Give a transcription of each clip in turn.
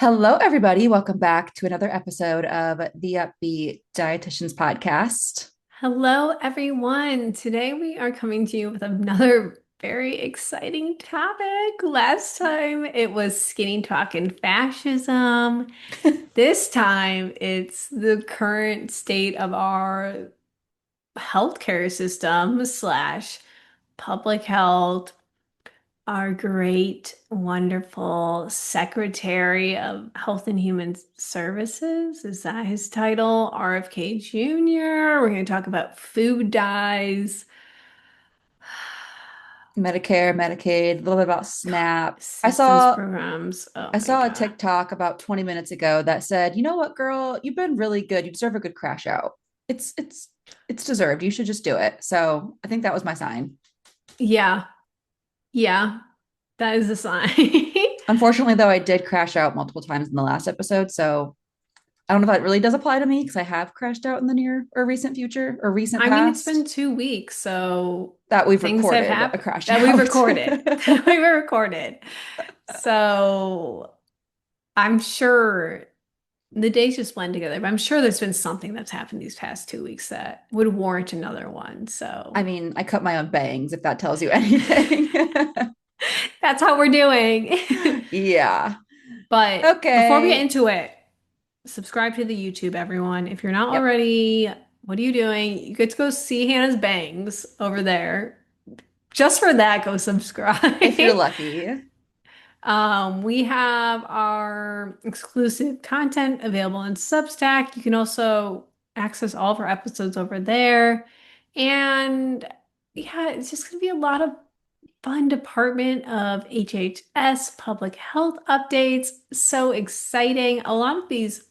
Hello, everybody. Welcome back to another episode of the Up-Beet Dietitians podcast. Hello, everyone. Today we are coming to you with another very exciting topic. Last time it was skinny talk and fascism. This time it's the current state of our healthcare system slash public health, our great, wonderful Secretary of Health and Human Services. Is that his title? RFK Jr. We're going to talk about food dyes, Medicare, Medicaid, a little bit about SNAP. I assistance saw programs. Oh I my saw a God. TikTok about 20 minutes ago that said, "You know what, girl? You've been really good. You deserve a good crash out. It's deserved. You should just do it." So I think that was my sign. Yeah, yeah, that is a sign. Unfortunately, though, I did crash out multiple times in the last episode. So I don't know if that really does apply to me because I have crashed out in the near or recent future or recent I mean, it's past been 2 weeks, so that we've things have recorded a happened crash that we've out. recorded. That we've recorded. So I'm sure. The days just blend together, but I'm sure there's been something that's happened these past 2 weeks that would warrant another one. I So mean, I cut my own bangs if that tells you anything. that's how we're doing. Yeah. But before we get Okay. into it, subscribe to the YouTube, everyone. If you're not Yep. already, what are you doing? You get to go see Hannah's bangs over there. Just for that, go If you're subscribe. lucky. We have our exclusive content available in Substack. You can also access all of our episodes over there. And yeah, it's just going to be a lot of fun Department of HHS public health updates. So exciting. A lot of these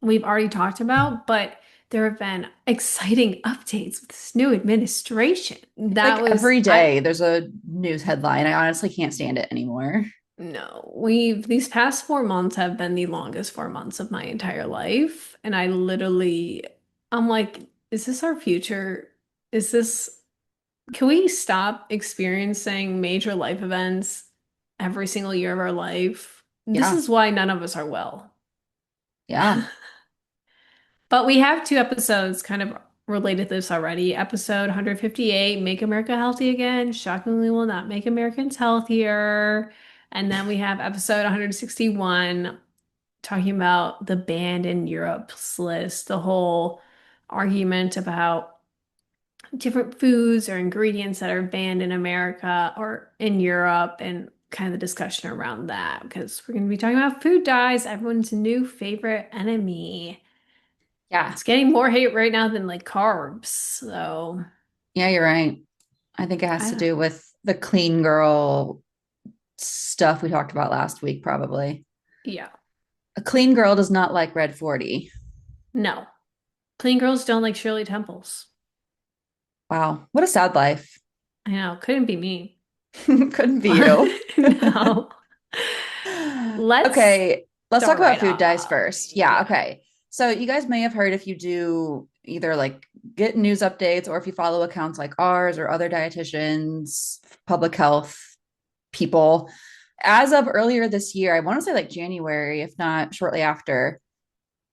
we've already talked about, but there have been exciting updates with this new administration. That Like was, every I day there's a news headline. I honestly can't stand it anymore. No, these past 4 months have been the longest 4 months of my entire life. And I'm like, is this our future? Is this, can we stop experiencing major life events every single year of our life? This Yeah. is why none of us are well. Yeah. But we have two episodes kind of related to this already. Episode 158, Make America Healthy Again, shockingly will not make Americans healthier. And then we have episode 161 talking about the banned in Europe's list, the whole argument about different foods or ingredients that are banned in America or in Europe and kind of the discussion around that because we're going to be talking about food dyes, everyone's new favorite enemy. Yeah. It's getting more hate right now than like carbs. So, Yeah, you're right. I think it has to I, do with the clean girl stuff we talked about last week, probably. yeah, A clean girl does not like red 40. no. Clean girls don't like Shirley Temples. Wow. What a sad life. I know, couldn't be me. Couldn't be you. No. Let's Okay, let's talk start about right food dyes off. first. Yeah, Yeah. okay. So you guys may have heard if you do either like get news updates or if you follow accounts like ours or other dietitians, public health people. As of earlier this year, I want to say like January, if not shortly after,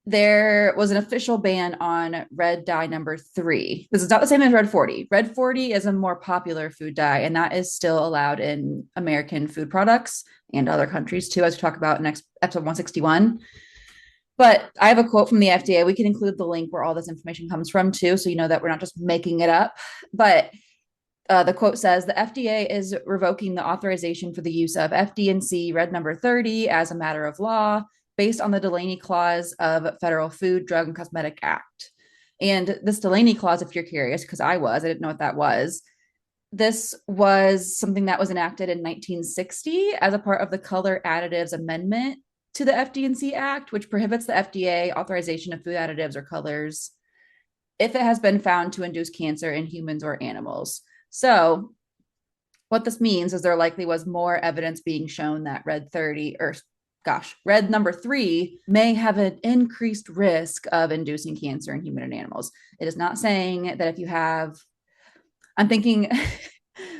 there was an official ban on red dye number 3. This is not the same as red 40. Red 40 is a more popular food dye, and that is still allowed in American food products and other countries too, as we talk about in next episode 161. But I have a quote from the FDA. We can include the link where all this information comes from too, so you know that we're not just making it up. But the quote says the FDA is revoking the authorization for the use of FD&C red number 30 as a matter of law based on the Delaney Clause of Federal Food, Drug, and Cosmetic Act. And this Delaney Clause, if you're curious, because I didn't know what that was. This was something that was enacted in 1960 as a part of the Color Additives Amendment to the FD&C Act, which prohibits the FDA authorization of food additives or colors if it has been found to induce cancer in humans or animals. So, what this means is there likely was more evidence being shown that red 30 or red number 3 may have an increased risk of inducing cancer in human and animals. It is not saying that if you have, I'm thinking,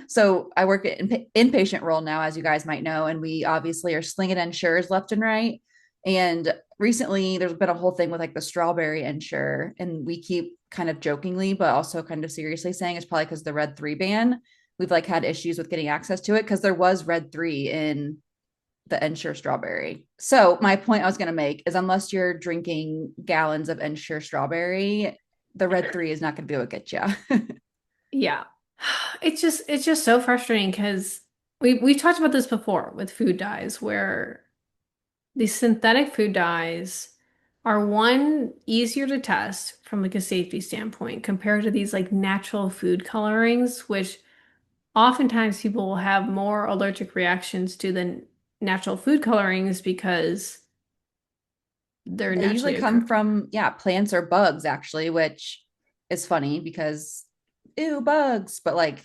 so I work in inpatient role now, as you guys might know, and we obviously are slinging Ensures left and right. And recently there's been a whole thing with like the strawberry Ensure, and we keep kind of jokingly, but also kind of seriously saying it's probably because the Red 3 ban. We've like had issues with getting access to it because there was Red 3 in the Ensure strawberry. So my point I was going to make is unless you're drinking gallons of Ensure strawberry, the Red 3 is not going to be able to get you. Yeah. It's just so frustrating because we've talked about this before with food dyes where these synthetic food dyes are one easier to test from like a safety standpoint compared to these like natural food colorings, which oftentimes people will have more allergic reactions to than natural food colorings because they're They usually naturally come occur. from, yeah, plants or bugs, actually, which is funny because, ew, bugs, but like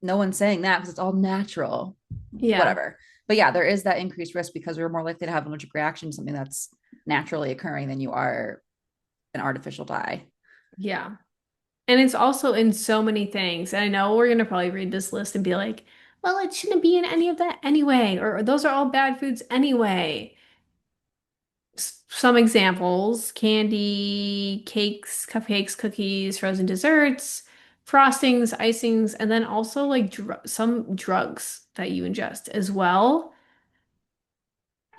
no one's saying that because it's all natural, Yeah, whatever. But yeah, there is that increased risk because we're more likely to have an allergic reaction to something that's naturally occurring than you are an artificial dye. yeah. And it's also in so many things. And I know we're gonna probably read this list and be like, well, it shouldn't be in any of that anyway, or those are all bad foods anyway. Some examples, candy, cakes, cupcakes, cookies, frozen desserts, frostings, icings, and then also like some drugs that you ingest as well.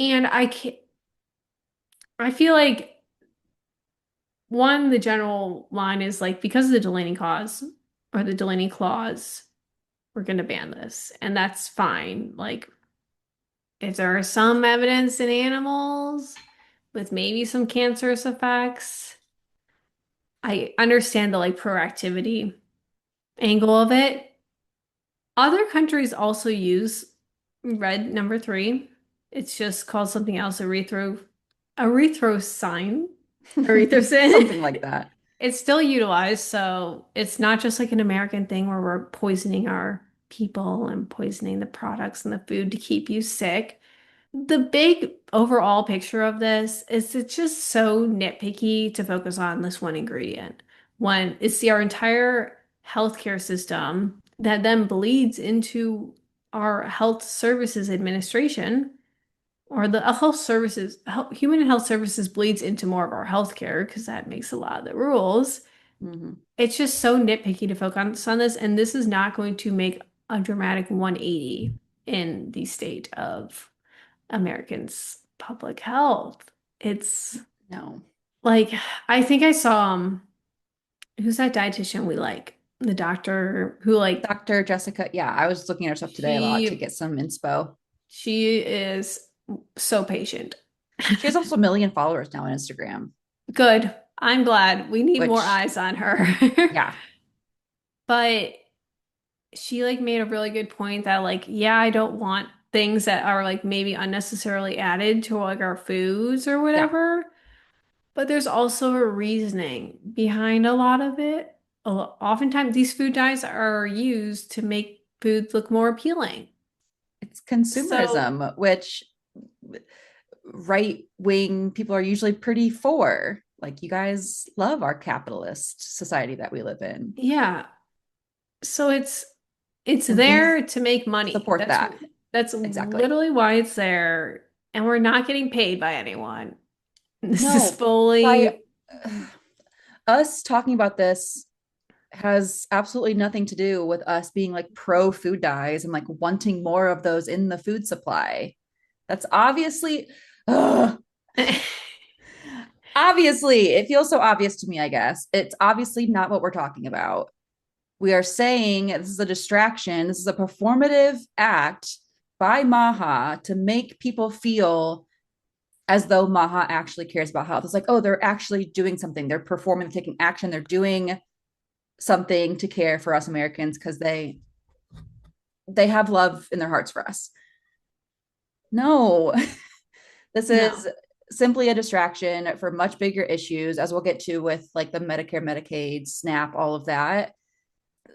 And I feel like one, the general line is like because of the delaney cause or the delaney clause, we're going to ban this. And that's fine. Like if there is some evidence in animals with maybe some cancerous effects, I understand the like proactivity angle of it. Other countries also use red number three. It's just called something else, erythrocine, erythrocin. Something like that. It's still utilized, so it's not just like an American thing where we're poisoning our people and poisoning the products and the food to keep you sick. The big overall picture of this is it's just so nitpicky to focus on this one ingredient when it's our entire healthcare system that then bleeds into our health services administration or the human and health services bleeds into more of our healthcare because that makes a lot of the rules. Mm-hmm. It's just so nitpicky to focus on this, and this is not going to make a dramatic 180 in the state of Americans' public health. It's No. like I think I saw who's that dietitian we like? The doctor who like Dr. Jessica, yeah, I was looking at her stuff today a lot to she get some inspo. she is so patient. She has also a million followers now on Instagram, Good. I'm glad. We need more which, eyes on her. yeah, But she like made a really good point that like yeah, I don't want things that are like maybe unnecessarily added to like our foods or yeah, whatever. But there's also a reasoning behind a lot of it. Oftentimes, these food dyes are used to make foods look more appealing. it's So, consumerism, which right wing people are usually pretty for. Like, you guys love our capitalist society that we live in, yeah. So it's and we there to make money. support That's that. that's Exactly. literally why it's there, and we're not getting paid by anyone. This is No, by fully, us talking about this has absolutely nothing to do with us being like pro food dyes and like wanting more of those in the food supply. That's obviously, ugh, obviously, it feels so obvious to me, I guess. It's obviously not what we're talking about. We are saying this is a distraction, this is a performative act by MAHA to make people feel as though MAHA actually cares about health. It's like, oh, they're actually doing something. They're performing, taking action. They're doing something to care for us Americans because they have love in their hearts for us. No, this no. is simply a distraction for much bigger issues, as we'll get to with like the Medicare, Medicaid, SNAP, all of that.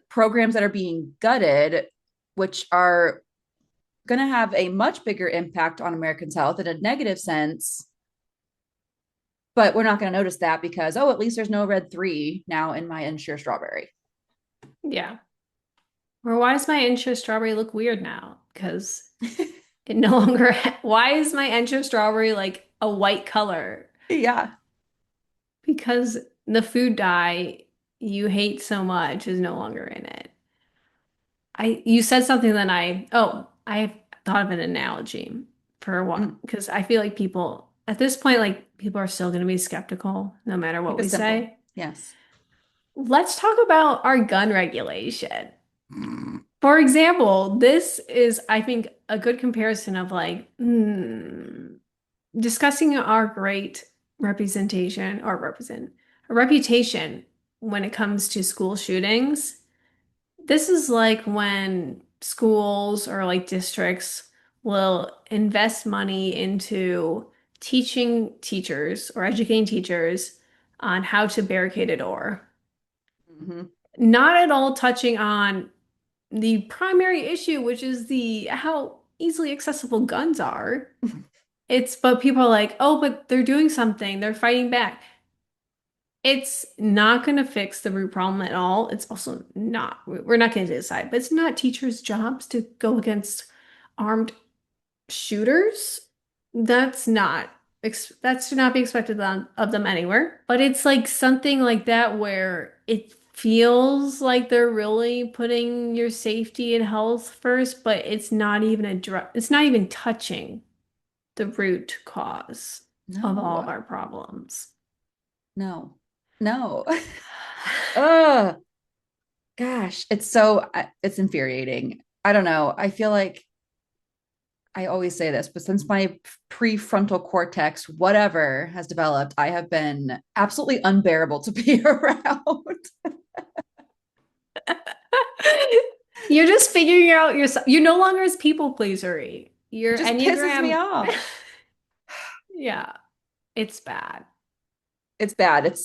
Programs that are being gutted, which are going to have a much bigger impact on Americans' health in a negative sense. But we're not going to notice that because, oh, at least there's no red 3 now in my Ensure strawberry. Yeah. Or why does my Incha strawberry look weird now? Because It no longer, why is my Encho strawberry like a white color? Yeah. Because the food dye you hate so much is no longer in it. You said something that I thought of an analogy for what, Mm. because I feel like people at this point, like people are still going to be skeptical no matter Keep what it we simple. say. Yes. Let's talk about our gun regulation. Mm. For example, this is, I think, a good comparison of like, discussing our great representation or represent a reputation when it comes to school shootings. This is like when schools or like districts will invest money into teaching teachers or educating teachers on how to barricade a door. Mhm. Not at all touching on the primary issue, which is the how easily accessible guns are. But people are like, oh, but they're doing something, they're fighting back. It's not going to fix the root problem at all. It's also not, we're not going to decide, but it's not teachers' jobs to go against armed shooters. That's not, that should not be expected of them anywhere. But it's like something like that where it feels like they're really putting your safety and health first, but it's not even touching the root cause of all of No. our problems. No. No. Oh, gosh. It's infuriating. I don't know. I feel like I always say this, but since my prefrontal cortex, whatever has developed, I have been absolutely unbearable to be around. You're just figuring out yourself. You're no longer as people pleasery. It Your just pisses me Enneagram, off. yeah, it's bad. It's bad.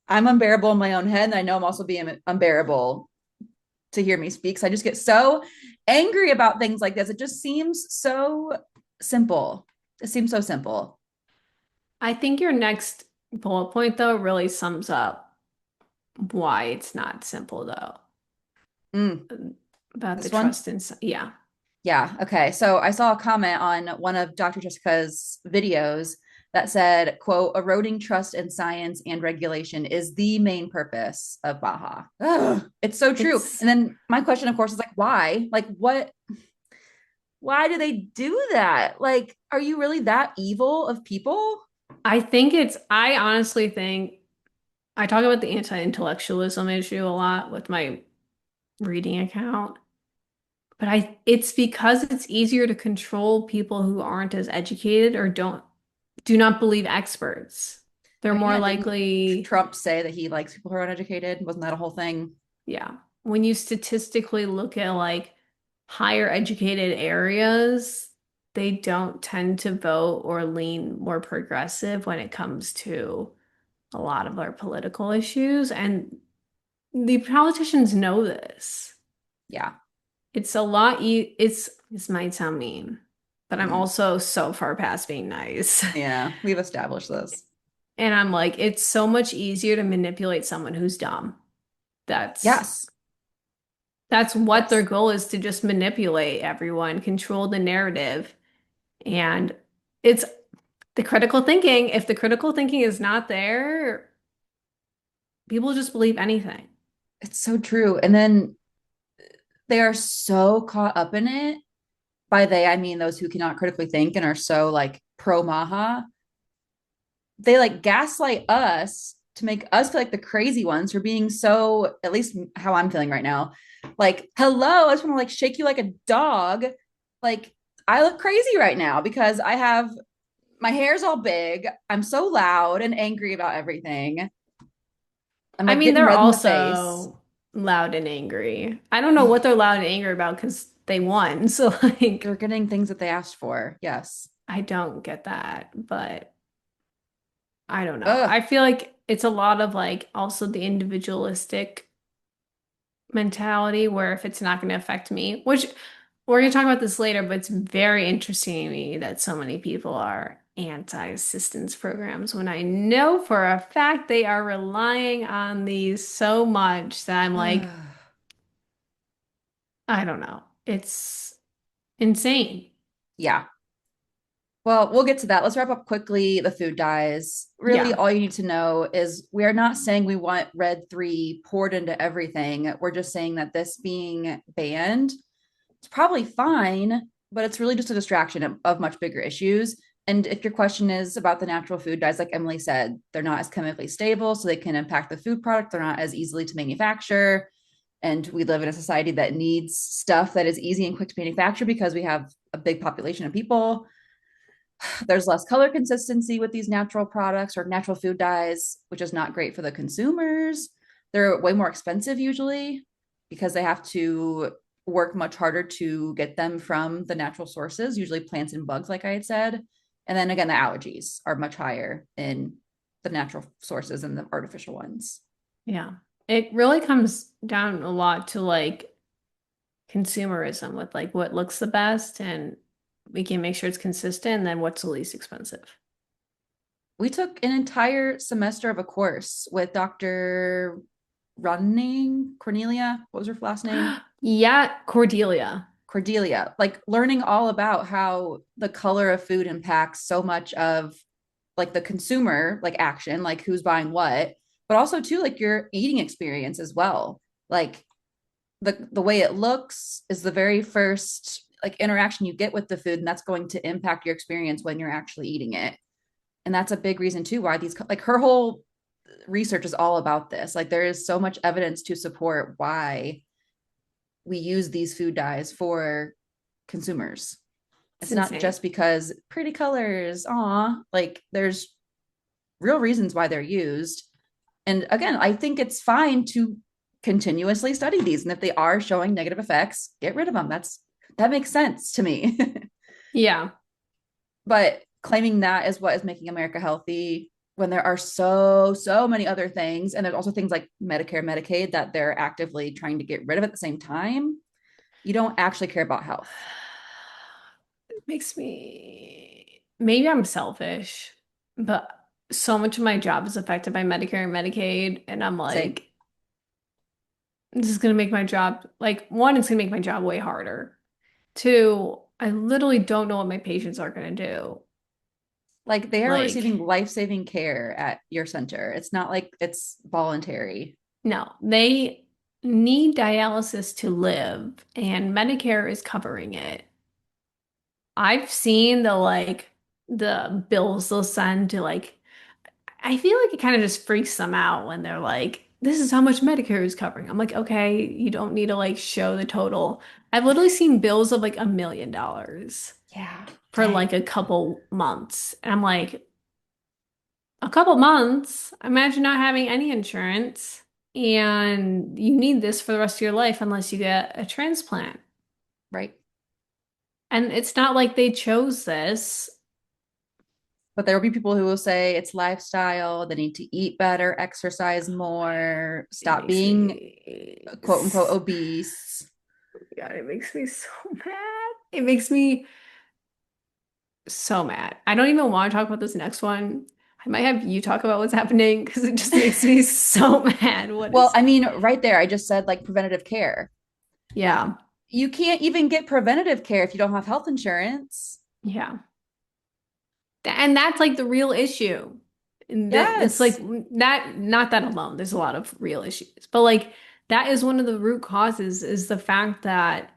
I'm unbearable in my own head, and I know I'm also being unbearable to hear me speak. So I just get so angry about things like this. It just seems so simple. It seems so simple. I think your next bullet point, though, really sums up why it's not simple, though, Mm, about the this one? trust and yeah. Yeah. Okay. So I saw a comment on one of Dr. Jessica's videos that said, quote, eroding trust in science and regulation is the main purpose of MAHA. Ugh, it's so true. It's, And then my question, of course, is like, why? Like, why do they do that? Like, are you really that evil of people? I honestly think I talk about the anti-intellectualism issue a lot with my reading account. But it's because it's easier to control people who aren't as educated or do not believe experts. They're Oh, more yeah. Didn't likely, Trump say that he likes people who are uneducated? Wasn't that a whole thing? yeah. When you statistically look at like higher educated areas, they don't tend to vote or lean more progressive when it comes to a lot of our political issues. And the politicians know this. Yeah. It's a lot e this might sound mean, but I'm Mm. also so far past being nice. Yeah. We've established this. And I'm like, it's so much easier to manipulate someone who's dumb. That's Yes. that's what their Yes. goal is, to just manipulate everyone, control the narrative. And it's the critical thinking. If the critical thinking is not there, people just believe anything. It's so true. And then they are so caught up in it. By they, I mean those who cannot critically think and are so like pro Maha. They like gaslight us to make us feel like the crazy ones for being so, at least how I'm feeling right now. Like, hello, I just want to like shake you like a dog. Like, I look crazy right now because I have my hair's all big. I'm so loud and angry about everything. I'm I like mean, getting they're red in the face. also loud and angry. I don't know what they're loud and angry about because they won. So like They're getting things that they asked for. Yes. I don't get that, but I don't know. Ugh. I feel like it's a lot of like also the individualistic mentality where if it's not going to affect me, which we're going to talk about this later, but it's very interesting to me that so many people are anti-assistance programs when I know for a fact they are relying on these so much that I'm like, Ugh. I don't know. It's insane. Yeah. Well, we'll get to that. Let's wrap up quickly the food dyes. Really, Yeah. all you need to know is we are not saying we want red three poured into everything. We're just saying that this being banned, it's probably fine, but it's really just a distraction of much bigger issues. And if your question is about the natural food dyes, like Emily said, they're not as chemically stable, so they can impact the food product. They're not as easily to manufacture. And we live in a society that needs stuff that is easy and quick to manufacture because we have a big population of people. There's less color consistency with these natural products or natural food dyes, which is not great for the consumers. They're way more expensive usually because they have to work much harder to get them from the natural sources, usually plants and bugs, like I had said. And then again, the allergies are much higher in the natural sources than the artificial ones. Yeah. It really comes down a lot to like consumerism with like what looks the best and we can make sure it's consistent and then what's the least expensive. We took an entire semester of a course with Dr. Running Cornelia. What was her last name? Yeah, Cordelia. Cordelia, like learning all about how the color of food impacts so much of like the consumer like action, like who's buying what, but also too like your eating experience as well. Like the way it looks is the very first like interaction you get with the food, and that's going to impact your experience when you're actually eating it. And that's a big reason too why these like her whole research is all about this. Like there is so much evidence to support why we use these food dyes for consumers. It's It's not insane. just because pretty colors, like there's real reasons why they're used. And again, I think it's fine to continuously study these. And if they are showing negative effects, get rid of them. That makes sense to me. Yeah. But claiming that is what is making America healthy when there are so many other things. And there's also things like Medicare, Medicaid that they're actively trying to get rid of at the same time. You don't actually care about health. It makes me, maybe I'm selfish, but so much of my job is affected by Medicare and Medicaid. And I'm Same. like, this is going to make my job, like, one, it's going to make my job way harder. Two, I literally don't know what my patients are going to do. Like they are Like, receiving life-saving care at your center. It's not like it's voluntary. no, they need dialysis to live, and Medicare is covering it. I've seen the bills they'll send to like I feel like it kind of just freaks them out when they're like, this is how much Medicare is covering. I'm like, okay, you don't need to like show the total. I've literally seen bills of like $1 million Yeah. for Dang. like a couple months. And I'm like, a couple months? Imagine not having any insurance and you need this for the rest of your life unless you get a transplant. Right. And it's not like they chose this. But there will be people who will say it's lifestyle. They need to eat better, exercise more, It stop makes being me quote unquote obese. God, it makes me so mad. It makes me so mad. I don't even want to talk about this next one. I might have you talk about what's happening because it just makes me so mad. What Well, is, I mean, right there, I just said like preventative care. yeah, You can't even get preventative care if you don't have health insurance. yeah. And that's like the real issue. And that it's like Yes. that, not that alone. There's a lot of real issues, but like that is one of the root causes is the fact that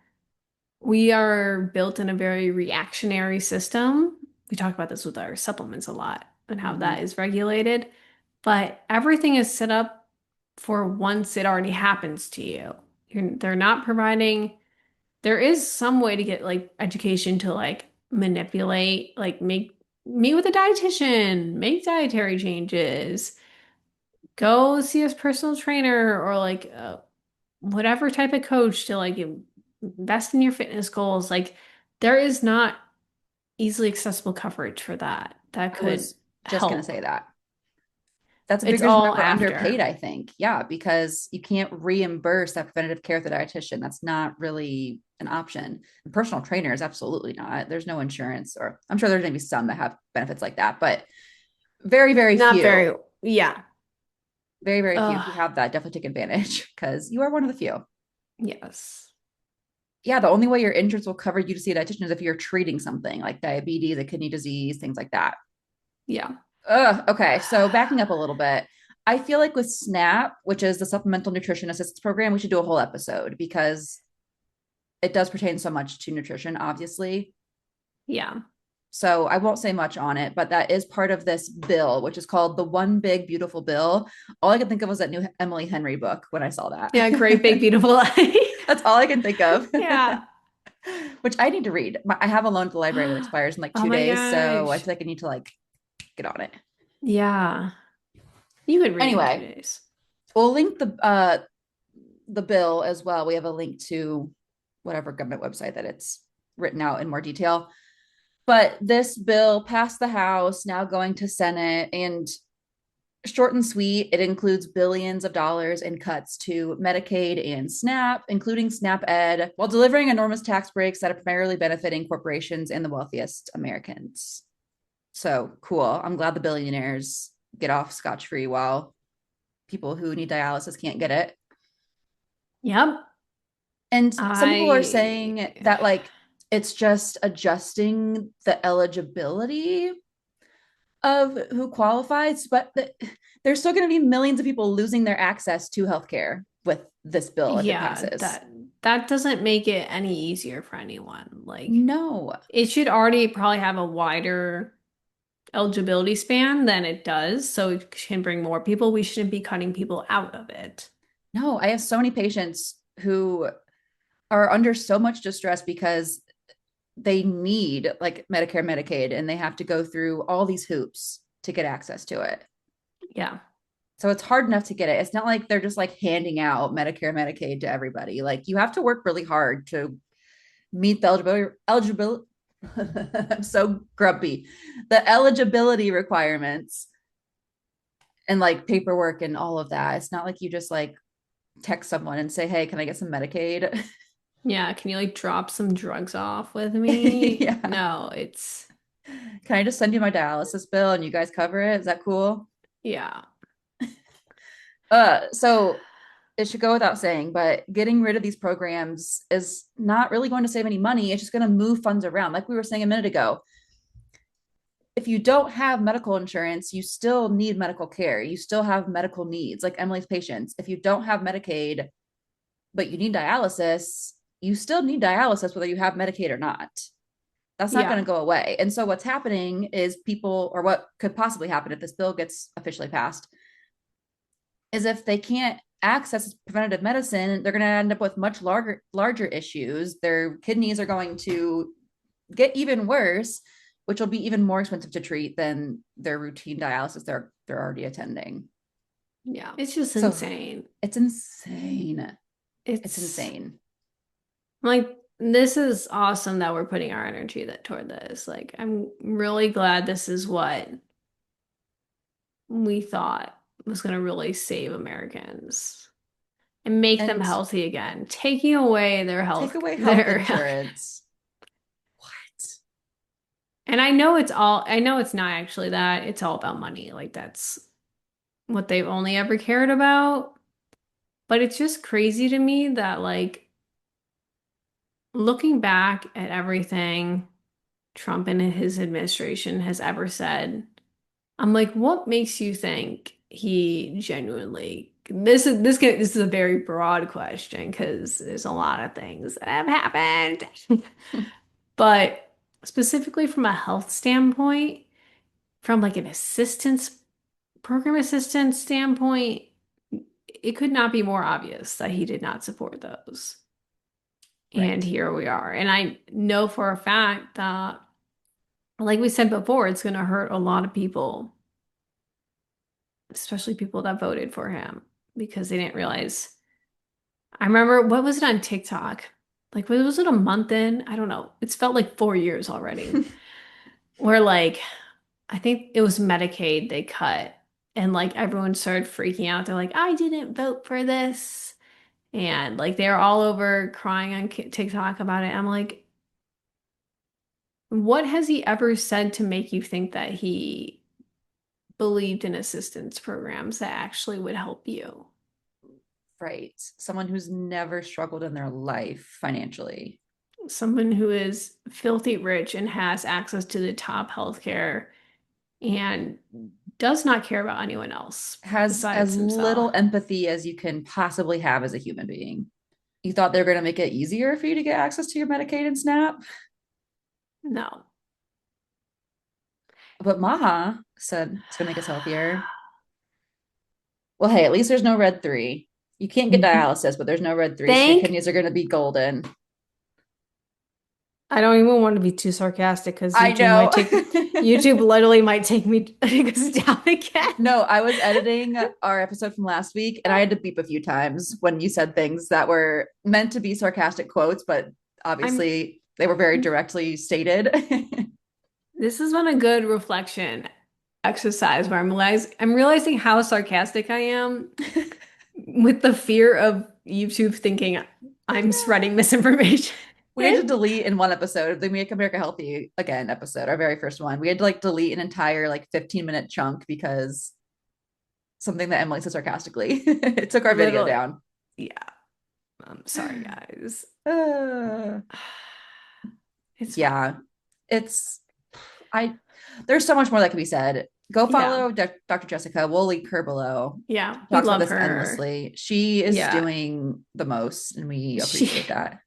we are built in a very reactionary system. We talk about this with our supplements a lot and how that Mm-hmm. is regulated, but everything is set up for once it already happens to you. They're not providing, there is some way to get like education to like manipulate, like make meet with a dietitian, make dietary changes, go see a personal trainer or like whatever type of coach to like invest in your fitness goals. Like there is not easily accessible coverage for that that I could was just going to help. say that. That's a It's big reason why all we're underpaid, after. I think. Yeah, because you can't reimburse that preventative care with a dietitian. That's not really an option. And personal trainers, absolutely not. There's no insurance, or I'm sure there's maybe some that have benefits like that, but very Not few, very, yeah. very few Ugh, who have that definitely take advantage because you are one of the few. yes. yeah, the only way your insurance will cover you to see a dietitian is if you're treating something like diabetes, a kidney disease, things like that. Yeah. Ugh, okay, so backing up a little bit, I feel like with SNAP, which is the Supplemental Nutrition Assistance Program, we should do a whole episode because it does pertain so much to nutrition, obviously. Yeah. So I won't say much on it, but that is part of this bill, which is called the One Big Beautiful Bill. All I could think of was that new Emily Henry book when I saw that. Yeah, great big beautiful lie. That's all I can think of, Yeah. which I need to read. I have a loan at the library that expires in like Oh two my days, so I gosh. feel like I need to like get on it. Yeah. You could read in two Anyway, days. we'll link the bill as well. We have a link to whatever government website that it's written out in more detail. But this bill passed the House, now going to Senate, and short and sweet, it includes billions of dollars in cuts to Medicaid and SNAP, including SNAP Ed, while delivering enormous tax breaks that are primarily benefiting corporations and the wealthiest Americans. So cool. I'm glad the billionaires get off scotch free while people who need dialysis can't get it. Yep. And some people are I saying that like it's just adjusting the eligibility of who qualifies, but there's still going to be millions of people losing their access to healthcare with this bill if it yeah, passes. that doesn't make it any easier for anyone. Like No, it should already probably have a wider eligibility span than it does, so it can bring more people. We shouldn't be cutting people out of it. no, I have so many patients who are under so much distress because they need like Medicare, Medicaid, and they have to go through all these hoops to get access to it. Yeah. So it's hard enough to get it. It's not like they're just like handing out Medicare, Medicaid to everybody. Like you have to work really hard to meet the eligibility. I'm so grumpy. The eligibility requirements and like paperwork and all of that. It's not like you just like text someone and say, "Hey, can I get some Medicaid?" Yeah, can you like drop some drugs off with me? Yeah. No, it's Can I just send you my dialysis bill and you guys cover it? Is that cool? yeah. So it should go without saying, but getting rid of these programs is not really going to save any money. It's just going to move funds around. Like we were saying a minute ago, if you don't have medical insurance, you still need medical care. You still have medical needs, like Emily's patients. If you don't have Medicaid, but you need dialysis, you still need dialysis whether you have Medicaid or not. That's not going Yeah. to go away. And so what's happening is people, or what could possibly happen if this bill gets officially passed, is if they can't access preventative medicine, they're going to end up with much larger issues. Their kidneys are going to get even worse, which will be even more expensive to treat than their routine dialysis they're already attending. Yeah. It's just So insane. it's insane. It's It's insane. like this is awesome that we're putting our energy that toward this. Like I'm really glad this is what we thought was going to really save Americans and make them And healthy again, taking away their take health, away health their insurance. What? and I know it's all, I know it's not actually that. It's all about money. Like that's what they've only ever cared about. But it's just crazy to me that like looking back at everything Trump and his administration has ever said, I'm like, what makes you think he genuinely this is a very broad question because there's a lot of things that have happened. But specifically from a health standpoint, from like an assistance program assistance standpoint, it could not be more obvious that he did not support those. And Right. here we are. And I know for a fact that, like we said before, it's going to hurt a lot of people, especially people that voted for him because they didn't realize. I remember, what was it on TikTok? Like, was it a month in? I don't know. It's felt like 4 years already. Where, like, I think it was Medicaid they cut. And, like, everyone started freaking out. They're like, I didn't vote for this. And, like, they're all over crying on TikTok about it. I'm like, what has he ever said to make you think that he believed in assistance programs that actually would help you? Right. Someone who's never struggled in their life financially Someone who is filthy rich and has access to the top healthcare and does not care about anyone else has besides as himself. little empathy as you can possibly have as a human being. You thought they were going to make it easier for you to get access to your Medicaid and SNAP, No. but Maha said it's going to make us healthier. Well, hey, at least there's no red three. You can't get dialysis, but there's no red three, so your Thank kidneys are going to be golden. I don't even want to be too sarcastic because I know. YouTube literally might take me take us down again. No, I was editing our episode from last week and I had to beep a few times when you said things that were meant to be sarcastic quotes, but I'm obviously they were very directly stated. This has been a good reflection exercise where I'm realizing how sarcastic I am with the fear of YouTube thinking I'm spreading misinformation. We had to delete in one episode the Make America Healthy Again episode, our very first one. We had to like delete an entire like 15-minute chunk because something that Emily said sarcastically. It took our video Literally, down. yeah. I'm sorry, guys. Uh, It's fine. yeah, it's I. There's so much more that can be said. Go Yeah. follow Dr. Jessica. We'll link her below. Yeah. She We talks about love this her. endlessly. She is Yeah. doing the most, and we She appreciate that.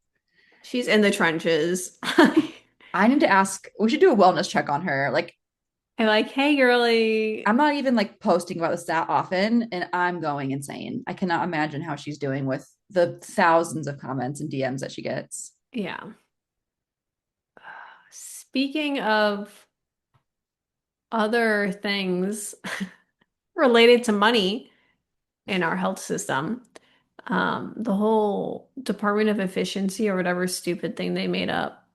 she's in the trenches. I need to ask. We should do a wellness check on her. Like I'm like, hey, girly. I'm not even like posting about this that often, and I'm going insane. I cannot imagine how she's doing with the thousands of comments and DMs that she gets. Yeah. Speaking of other things related to money in our health system, the whole Department of Efficiency or whatever stupid thing they made up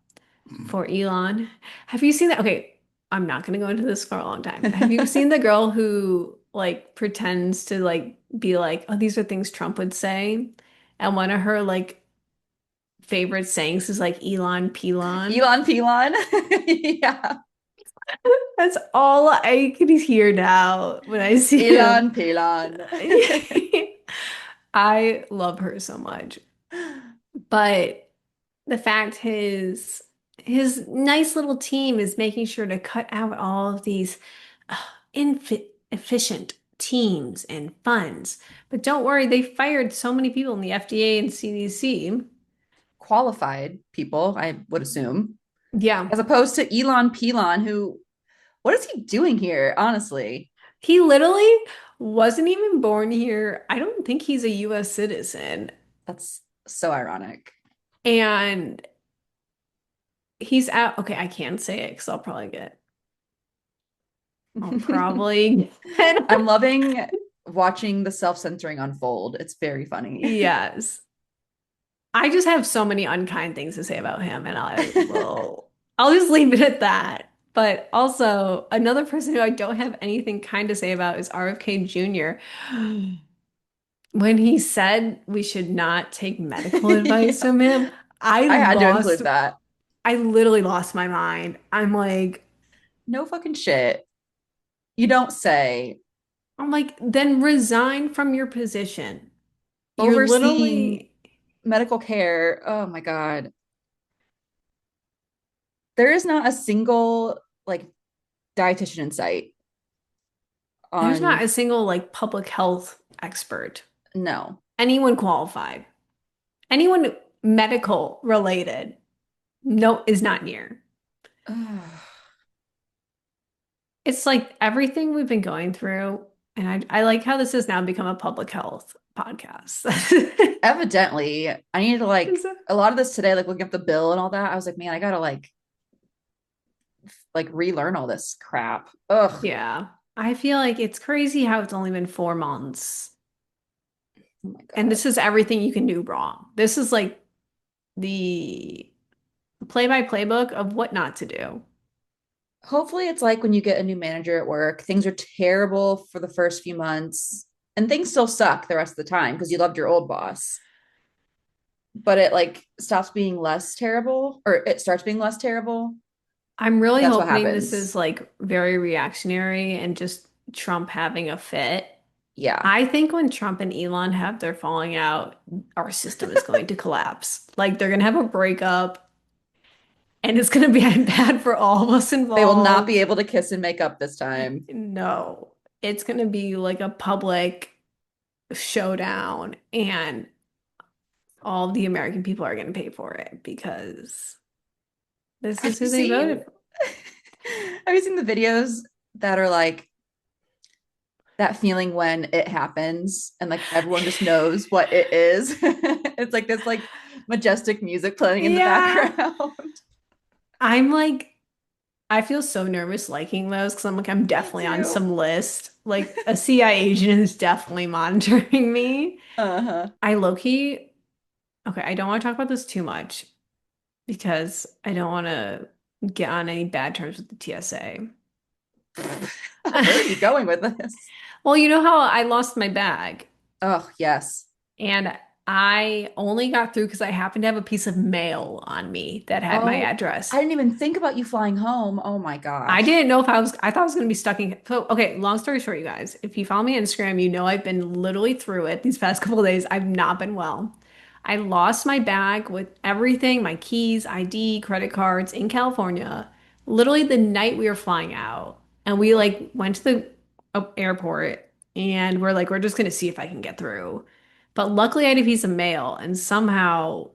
for Elon. Have you seen that? Okay, I'm not going to go into this for a long time. Have you seen the girl who like pretends to like be like, oh, these are things Trump would say? And one of her like favorite sayings is like Elon Pelon. Elon Pelon. Yeah. That's all I can hear now when I see him. Elon Pelon. I love her so much. But the fact his nice little team is making sure to cut out all of these uh, inefficient teams and funds. But don't worry, they fired so many people in the FDA and CDC. Qualified people, I would assume, Yeah, as opposed to Elon Pelon, who, what is he doing here, honestly? he literally wasn't even born here. I don't think he's a US citizen. That's so ironic. And he's out. Okay, I can't say it because I'll probably I'm loving watching the self-censoring unfold. It's very funny. Yes. I just have so many unkind things to say about him, and I'll just leave it at that. But also, another person who I don't have anything kind to say about is RFK Jr. When he said we should not take medical advice Yeah. from him, I had to include that. I literally lost my mind. No fucking shit. You don't say. I'm like, then resign from your position. You're Overseeing literally, medical care. Oh my God. There is not a single like dietitian in sight there's not on a single like public health expert, no. anyone qualified. Anyone medical related, no, is not near. It's like everything we've been going through, and I like how this has now become a public health podcast. Evidently, I needed to like Is it- a lot of this today, like looking up the bill and all that. I was like, man, I gotta like relearn all this crap. Ugh. Yeah, I feel like it's crazy how it's only been 4 months, Oh my and God. this is everything you can do wrong. This is like the play-by-play book of what not to do. Hopefully it's like when you get a new manager at work, things are terrible for the first few months and things still suck the rest of the time because you loved your old boss. But it like stops being less terrible or it starts being less terrible. I'm really That's what hoping this is happens. like very reactionary and just Trump having a fit. Yeah. I think when Trump and Elon have their falling out, our system is going to collapse. Like they're going to have a breakup and it's going to be bad for all of us They will not involved. be able to kiss and make up this time. No, it's going to be like a public showdown and all the American people are going to pay for it because this Have is you who they seen voted for. have you seen the videos that are like that feeling when it happens and like everyone just knows what it is? It's like this like majestic music playing in the Yeah. background. I'm like, I feel so nervous liking those because I'm like, I'm Me definitely on too. some list. Like, a CIA agent is definitely monitoring me. Uh-huh. I low key, okay, I don't want to talk about this too much because I don't want to get on any bad terms with the TSA. Where are you going with this? Well, you know how I lost my bag Oh, yes. and I only got through because I happened to have a piece of mail on me that had my Oh, I address. didn't even think about you flying home. Oh my I gosh. didn't know if I thought I was going to be stuck in. So, okay, long story short, you guys, if you follow me on Instagram, you know I've been literally through it these past couple of days. I've not been well. I lost my bag with everything, my keys, ID, credit cards in California, literally the night we were flying out. And we like went to the airport and we're like, we're just going to see if I can get through. But luckily I had a piece of mail and somehow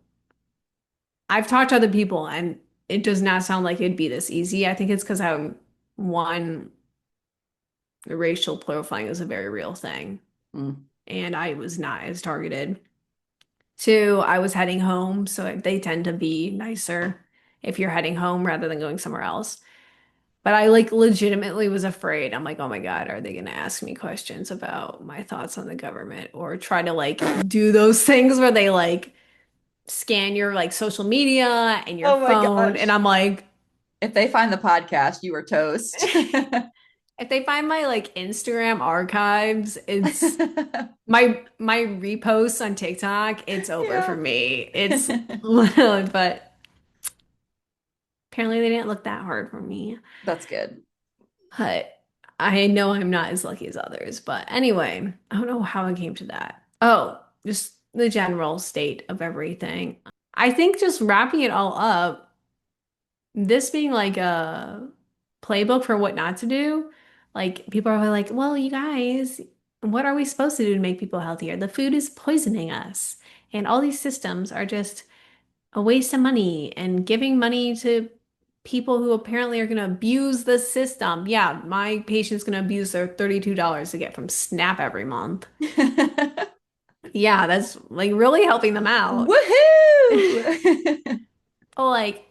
I've talked to other people and it does not sound like it'd be this easy. I think it's because I'm one, racial profiling is a very real thing, Mm. and I was not as targeted. Two, I was heading home, so they tend to be nicer if you're heading home rather than going somewhere else. But I like legitimately was afraid. I'm like, oh my God, are they going to ask me questions about my thoughts on the government or try to like do those things where they like scan your like social media and your Oh my phone? And gosh. I'm like, If they find the podcast, you are toast. if they find my like Instagram archives, it's my reposts on TikTok, it's over for Yeah. me. It's literally, but apparently they didn't look that hard for me. That's good. But I know I'm not as lucky as others. But anyway, I don't know how I came to that. Oh, just the general state of everything. I think just wrapping it all up, this being like a playbook for what not to do, like people are like, well, you guys, what are we supposed to do to make people healthier? The food is poisoning us. And all these systems are just a waste of money and giving money to people who apparently are going to abuse the system. Yeah, my patient's going to abuse their $32 to get from SNAP every month. Yeah, that's like really helping them out. Woohoo! Oh, like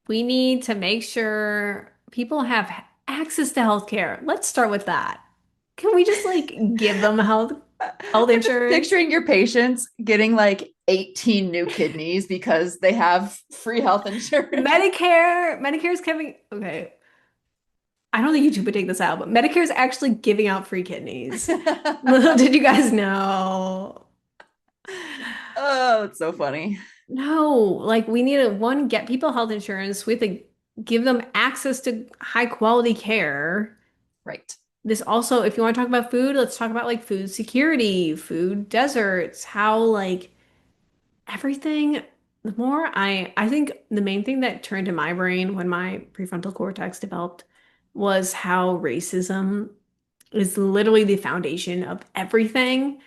we need to make sure people have access to healthcare. Let's start with that. Can we just like give them health I'm just insurance? picturing your patients getting like 18 new kidneys because they have free health insurance. Medicare is giving, okay, I don't think YouTube would take this out, but Medicare is actually giving out free kidneys. Little did you guys know. Oh, it's so funny. No, like we need to one, get people health insurance. We have to give them access to high quality care. Right. This also, if you want to talk about food, let's talk about like food security, food deserts, how like everything. The more I think the main thing that turned in my brain when my prefrontal cortex developed was how racism is literally the foundation of everything, Yeah.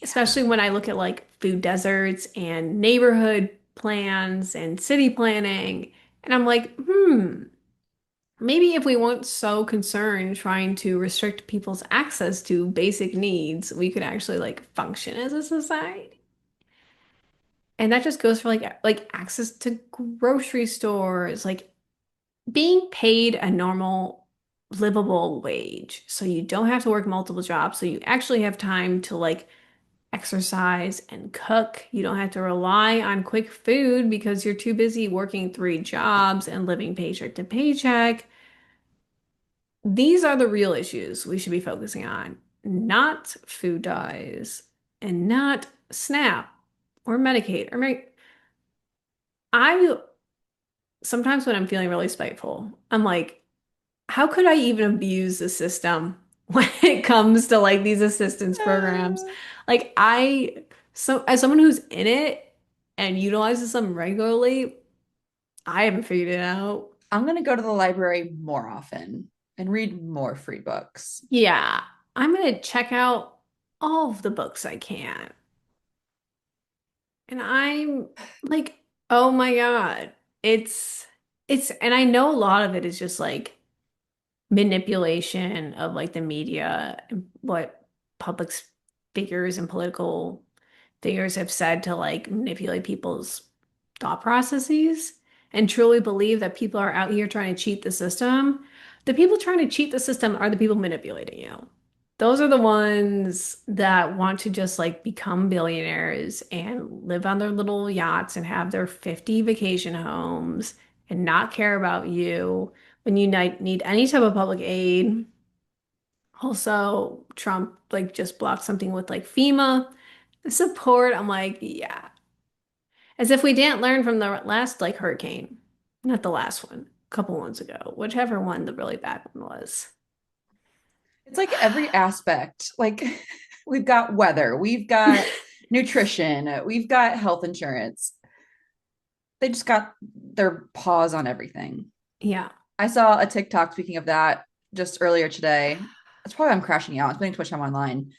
especially when I look at like food deserts and neighborhood plans and city planning. And I'm like, maybe if we weren't so concerned trying to restrict people's access to basic needs, we could actually like function as a society. And that just goes for like access to grocery stores, like being paid a normal livable wage so you don't have to work multiple jobs, so you actually have time to like exercise and cook. You don't have to rely on quick food because you're too busy working three jobs and living paycheck to paycheck. These are the real issues we should be focusing on, not food dyes and not SNAP or Medicaid. I sometimes when I'm feeling really spiteful, I'm like, how could I even abuse the system when it comes to like these assistance programs. Like so as someone who's in it and utilizes them regularly, I haven't figured it out. I'm gonna go to the library more often and read more free books. Yeah, I'm gonna check out all of the books I can. And I'm like, oh my God. It's and I know a lot of it is just like manipulation of like the media and what public figures and political figures have said to like manipulate people's thought processes and truly believe that people are out here trying to cheat the system. The people trying to cheat the system are the people manipulating you. Those are the ones that want to just like become billionaires and live on their little yachts and have their 50 vacation homes and not care about you when you need any type of public aid. Also, Trump like just blocked something with like FEMA support. I'm like, yeah. As if we didn't learn from the last like hurricane. Not the last one, a couple ones ago, whichever one the really bad one was. It's like every aspect. Like we've got weather, we've got nutrition, we've got health insurance. They just got their paws on everything. Yeah. I saw a TikTok speaking of that just earlier today. That's probably why I'm crashing out. I'm spending too much time online.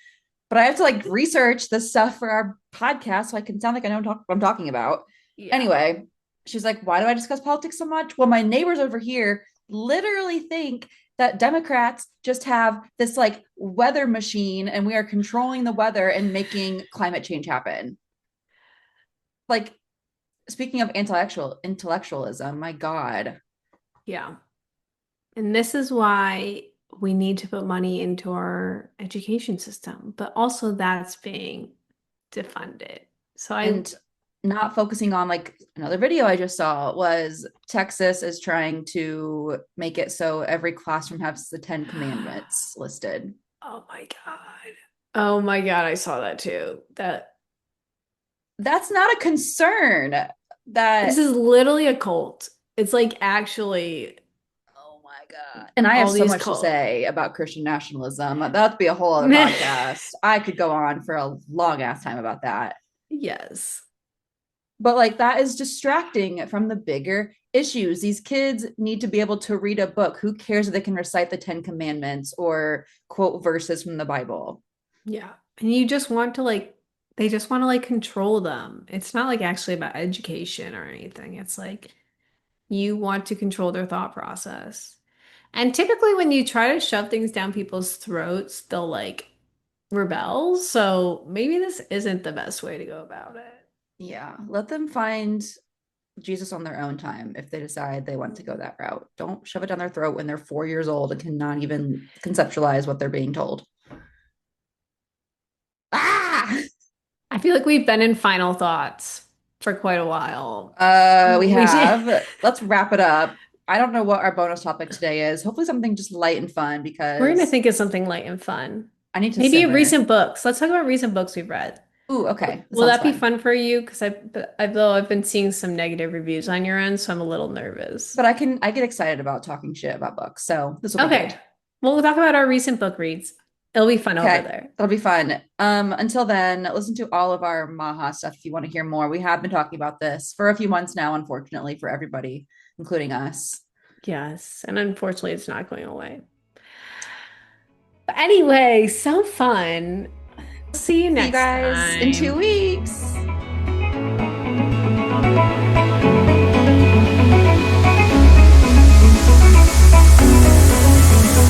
But I have to like research this stuff for our podcast so I can sound like I know what I'm talking about. Yeah. Anyway, she's like, why do I discuss politics so much? Well, my neighbors over here literally think that Democrats just have this like weather machine and we are controlling the weather and making climate change happen. Like, speaking of intellectualism, my God. Yeah. And this is why we need to put money into our education system, but also that's being defunded. So I, And not focusing on like another video I just saw was Texas is trying to make it so every classroom has the 10 commandments listed. oh my God. Oh my God, I saw that too. That That's not a concern this that is literally a cult. It's like actually oh my God. And I have all so these much to cult. say about Christian nationalism. That'd be a whole other podcast. I could go on for a long ass time about that. Yes. But like that is distracting from the bigger issues. These kids need to be able to read a book. Who cares if they can recite the 10 commandments or quote verses from the Bible? Yeah. And you just want to like, they just want to like control them. It's not like actually about education or anything. It's like you want to control their thought process. And typically when you try to shove things down people's throats, they'll like rebel. So maybe this isn't the best way to go about it. Yeah, let them find Jesus on their own time if they decide they want to go that route. Don't shove it down their throat when they're 4 years old and cannot even conceptualize what they're being told. Ah! I feel like we've been in final thoughts for quite a while. We We should, have. Let's wrap it up. I don't know what our bonus topic today is. Hopefully something just light and fun we're gonna because think of something light and fun. I need to Maybe simmer. recent books. Let's talk about recent books we've read. Ooh, okay. That Will sounds that be fun. fun for you? Because though I've been seeing some negative reviews on your end, so I'm a little nervous. But I get excited about talking shit about books. So this will be Okay. good. Well, we'll talk about our recent book reads. It'll be fun over Okay. there. That'll be fun. Until then, listen to all of our MAHA stuff if you want to hear more. We have been talking about this for a few months now, unfortunately, for everybody, including us. Yes. And unfortunately, it's not going away. But anyway, so fun. See you See you next guys in two time. weeks.